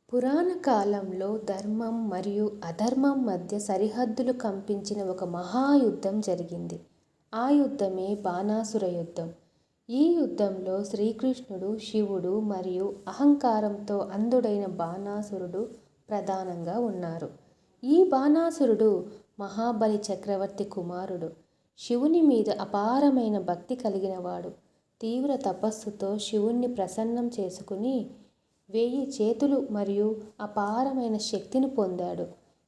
పురాణ కాలంలో ధర్మం మరియు అధర్మం మధ్య సరిహద్దులు కంపించిన ఒక మహాయుద్ధం జరిగింది. ఆ యుద్ధమే బాణాసుర యుద్ధం. ఈ యుద్ధంలో శ్రీకృష్ణుడు, శివుడు మరియు అహంకారంతో అంధుడైన బాణాసురుడు ప్రధానంగా ఉన్నారు. ఈ బాణాసురుడు మహాబలి చక్రవర్తి కుమారుడు. శివుని మీద అపారమైన భక్తి కలిగినవాడు. తీవ్ర తపస్సుతో శివుణ్ణి ప్రసన్నం చేసుకుని 1000 చేతులు మరియు అపారమైన శక్తిని పొందాడు.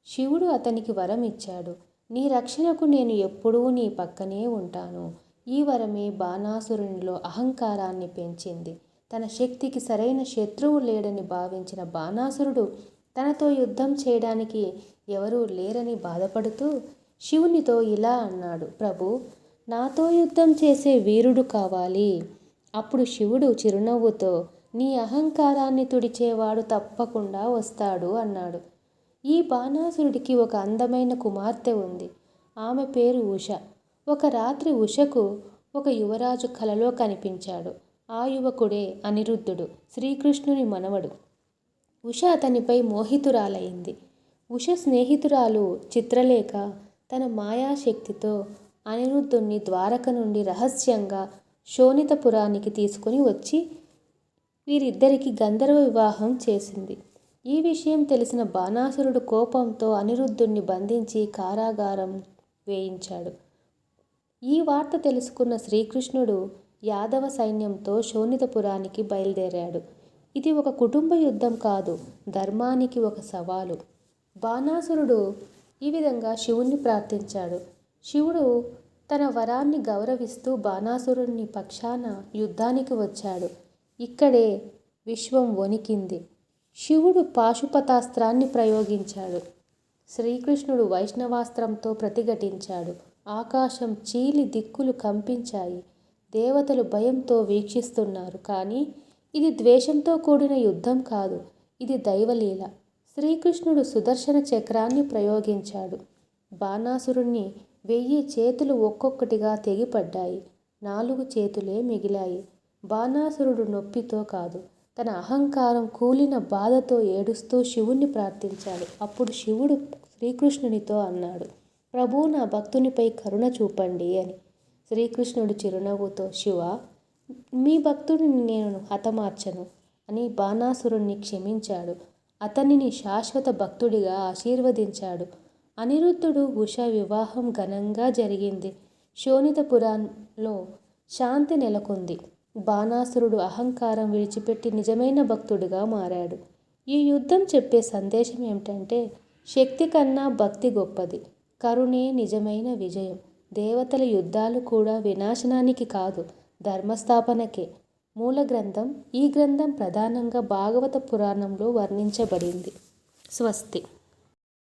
శివుడు అతనికి వరం ఇచ్చాడు. నీ రక్షణకు నేను ఎప్పుడూ నీ పక్కనే ఉంటాను. ఈ వరమే బాణాసురునిలో అహంకారాన్ని పెంచింది. తన శక్తికి సరైన శత్రువు లేడని భావించిన బాణాసురుడు తనతో యుద్ధం చేయడానికి ఎవరూ లేరని బాధపడుతూ శివునితో ఇలా అన్నాడు: ప్రభూ, నాతో యుద్ధం చేసే వీరుడు కావాలి. అప్పుడు శివుడు చిరునవ్వుతో, నీ అహంకారాన్ని తుడిచేవాడు తప్పకుండా వస్తాడు అన్నాడు. ఈ బాణాసురుడికి ఒక అందమైన కుమార్తె ఉంది. ఆమె పేరు ఉష. ఒక రాత్రి ఉషకు ఒక యువరాజు కలలో కనిపించాడు. ఆ యువకుడే అనిరుద్ధుడు, శ్రీకృష్ణుని మనవడు. ఉష అతనిపై మోహితురాలైంది. ఉష స్నేహితురాలు చిత్రలేఖ తన మాయాశక్తితో అనిరుద్ధుణ్ణి ద్వారక నుండి రహస్యంగా శోణితపురానికి తీసుకుని వచ్చి వీరిద్దరికి గంధర్వ వివాహం చేసింది. ఈ విషయం తెలిసిన బాణాసురుడు కోపంతో అనిరుద్ధుణ్ణి బంధించి కారాగారం వేయించాడు. ఈ వార్త తెలుసుకున్న శ్రీకృష్ణుడు యాదవ సైన్యంతో శోణితపురానికి బయలుదేరాడు. ఇది ఒక కుటుంబ యుద్ధం కాదు, ధర్మానికి ఒక సవాలు. బాణాసురుడు ఈ విధంగా శివుణ్ణి ప్రార్థించాడు. శివుడు తన వరాన్ని గౌరవిస్తూ బాణాసురుని పక్షాన యుద్ధానికి వచ్చాడు. ఇక్కడే విశ్వం వణికింది. శివుడు పాశుపతాస్త్రాన్ని ప్రయోగించాడు. శ్రీకృష్ణుడు వైష్ణవాస్త్రంతో ప్రతిఘటించాడు. ఆకాశం చీలి దిక్కులు కంపించాయి. దేవతలు భయంతో వీక్షిస్తున్నారు. కానీ ఇది ద్వేషంతో కూడిన యుద్ధం కాదు, ఇది దైవలీల. శ్రీకృష్ణుడు సుదర్శన చక్రాన్ని ప్రయోగించాడు. బాణాసురుణ్ణి 1000 చేతులు ఒక్కొక్కటిగా తెగిపడ్డాయి. 4 చేతులే మిగిలాయి. బాణాసురుడు నొప్పితో కాదు, తన అహంకారం కూలిన బాధతో ఏడుస్తూ శివుణ్ణి ప్రార్థించాడు. అప్పుడు శివుడు శ్రీకృష్ణునితో అన్నాడు: ప్రభూ, నా భక్తునిపై కరుణ చూపండి అని. శ్రీకృష్ణుడు చిరునవ్వుతో, శివ, మీ భక్తుడిని నేను హతమార్చను అని బాణాసురుణ్ణి క్షమించాడు. అతనిని శాశ్వత భక్తుడిగా ఆశీర్వదించాడు. అనిరుద్ధుడు, ఉష వివాహం ఘనంగా జరిగింది. శోణితపురంలో శాంతి నెలకొంది. బాణాసురుడు అహంకారం విడిచిపెట్టి నిజమైన భక్తుడిగా మారాడు. ఈ యుద్ధం చెప్పే సందేశం ఏమిటంటే, శక్తి కన్నా భక్తి గొప్పది. కరుణే నిజమైన విజయం. దేవతల యుద్ధాలు కూడా వినాశనానికి కాదు, ధర్మస్థాపనకే మూల గ్రంథం. ఈ గ్రంథం ప్రధానంగా భాగవత పురాణంలో వర్ణించబడింది. స్వస్తి.